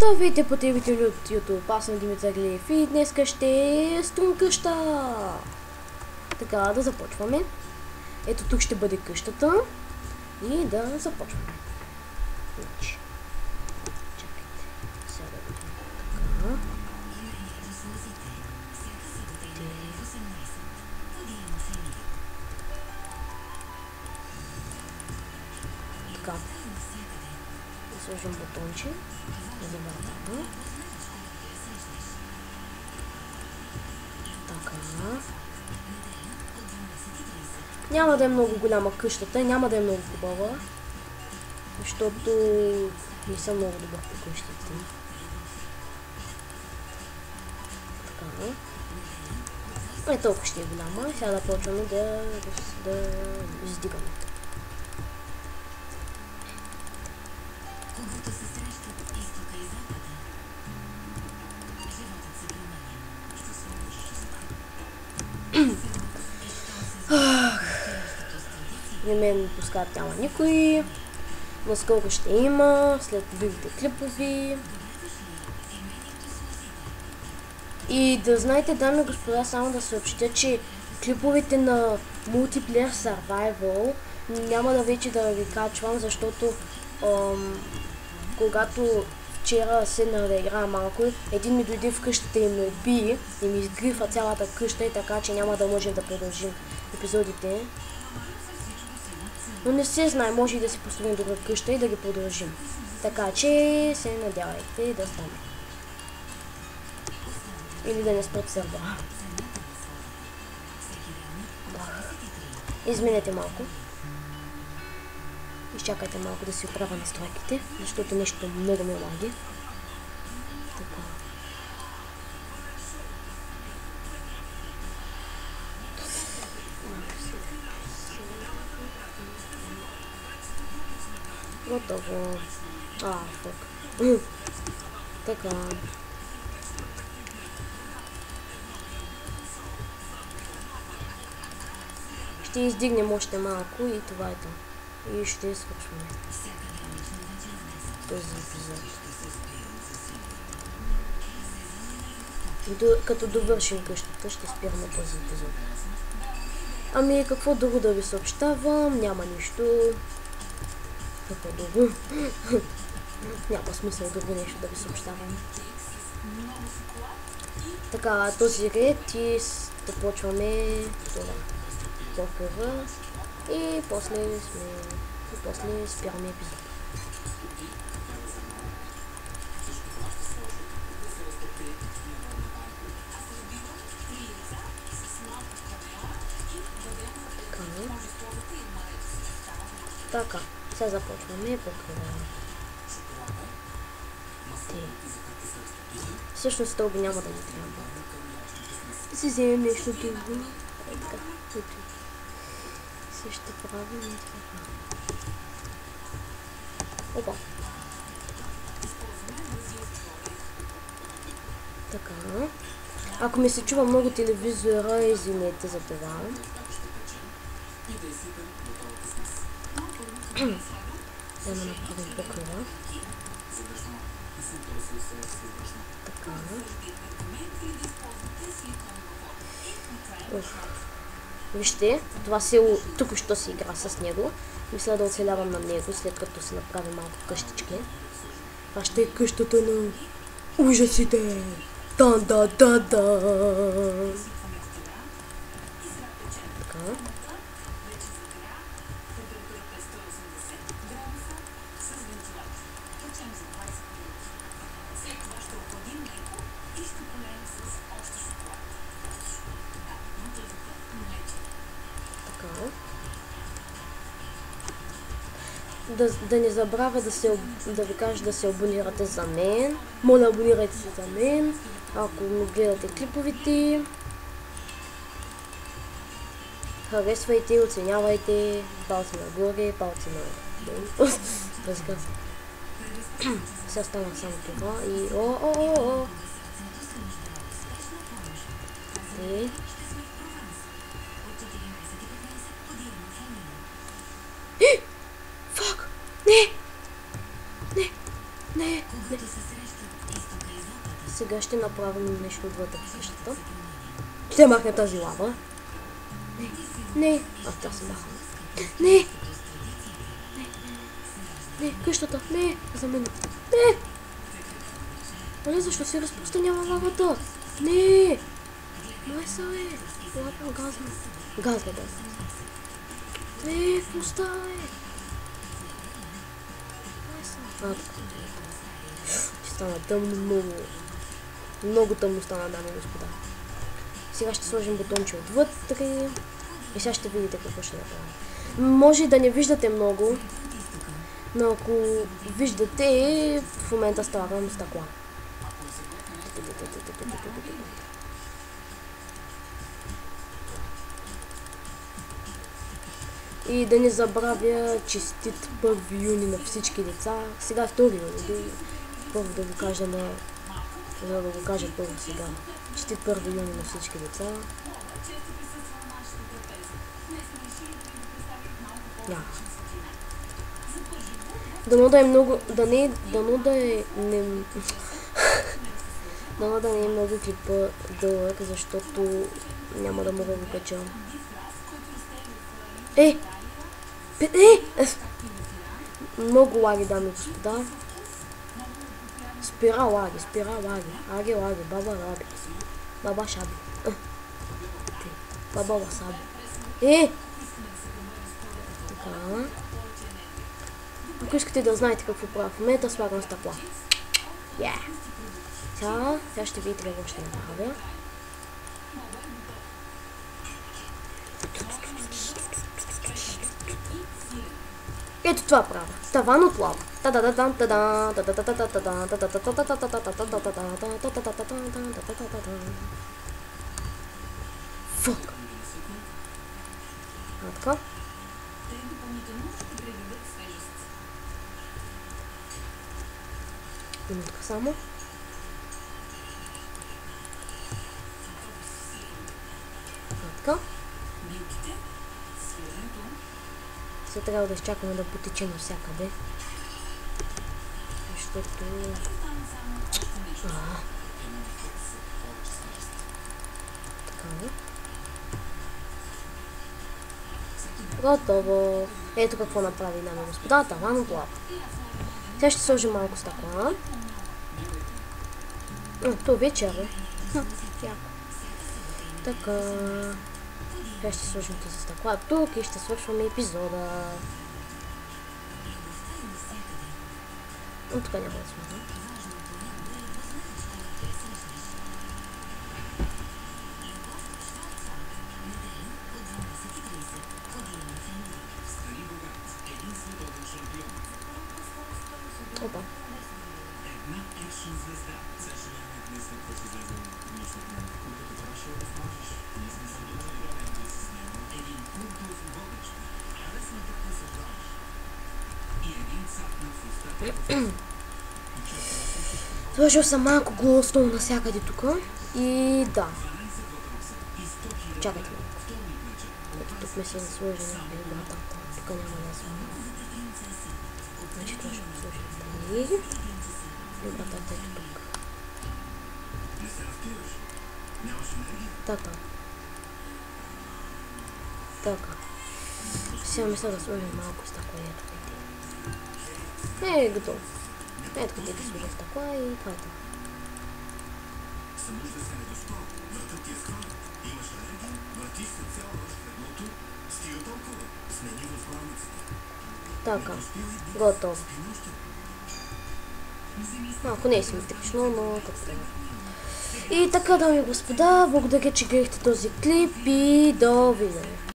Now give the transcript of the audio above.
Здравейте, потребители от YouTube, аз съм Димитър Глиев и днес ще строим къща. Така, да започваме. Ето тук ще бъде къщата и да започваме. Значи, чакайте, сега да видим така. Така. Да сложим бутонче. Забавява. Така. Няма да е много голяма къщата и няма да е много хубава, защото не съм много добър по къщите. Така. Не толкова ще е голяма. Сега да почваме да издигаме. Не мен пускат няма никой, но скоро ще има, след другите клипови. И да знаете, дами и господа, само да съобщя, че клиповете на Multiplayer Survival няма да вече да ги качвам, защото когато вчера седнах да играя малко, един ми дойде в къщата и ме би и ми изгрифа цялата къща и така, че няма да можем да продължим епизодите. Но не се знае, може и да си построим друга къща и да ги продължим. Така че се надявайте да стане. Или да не спрат сървъра. Изменете малко. Изчакайте малко да си оправя настройките, защото нещо много ме лаги. Така. Готово. Фак. Така. Ще издигнем още малко и това е то. И ще свършваме този епизод. Като довършим къщата, ще спираме този епизод. Ами какво друго да ви съобщавам? Няма нищо. Какво друго? Няма смисъл друго нещо да ви съобщавам. Така, този ред и да почваме това. Покрива и после спираме епизод. Така, сега започваме покриване. Всъщност стълби няма да ни трябва. Да си вземем нещо друго. Така, ще правим и така. Опа. Така. Ако ми се чува много телевизора, извинете за това. Да направим покрива. Така. Вижте, това село тук що си игра с него. Мисля да оцелявам на него, след като се направи малко къщички. Това ще е къщата на ужасите. Да. Така. Да не забравя да ви кажа да се абонирате за мен. Моля, абонирайте се за мен, ако ми гледате клиповете. Харесвайте, оценявайте, палци нагоре, палци надолу. Сега стана само това и Фак! Не! Сега ще направим нещо отвътре в къщата. Ще махне тази лава. Не. Тя се махна. Не. Къщата. Не. За мен. Не. Але защо се разпространява лавата? Не. Майса е. Лава газна. Газна, да. Не, пуста е. Майса. Ще стана тъмно много. Много тъмно стана, дами и господа. Сега ще сложим бутонче отвътре. И сега ще видите какво ще направим. Може да не виждате много, но ако виждате, в момента ставам стъкла. И да не забравя честит 1 юни на всички деца. Сега 2 юни. Първо да го кажа да го кажа първо сега. Честит 1 юни на всички деца. Дано да е много... Дано да не е много клипа дълъг, защото няма да мога да го кача. Много лаги, дами и господа. Спира лаги. Аги лаги, баба лаги. Баба шаби. Баба васаби. Така. Ако искате да знаете какво правя в момента, слагам стъкла. Сега ще видите какво ще направя. Ето това правя. Таван от лава. Фък. Така. Минутка само. Така. Сега трябва да изчакаме да потече навсякъде. Защото... Така. Готово. Ето какво направи, дами и господа, таван от лава. Сега ще сложим малко стъкла. То вечер е. Така. Сега ще сложим тези стъкла тук и ще свършваме епизода. Тук няма да сложим. Опа. Сложил съм малко глоустон навсякъде тук и да. Чакайте малко. Ето тук ме се сложи някакви брата. Тук няма да сложим. Значи това ще го сложим тъй. И братата ето тук. Така. Така. Сега мисля да сложим малко стъкла. Ето готово. Ето къде да сложим стъкла и това е това. Така, готово. Малко не е симетрично, но както е. И така, дами и господа, благодаря, че гледахте този клип и до видео.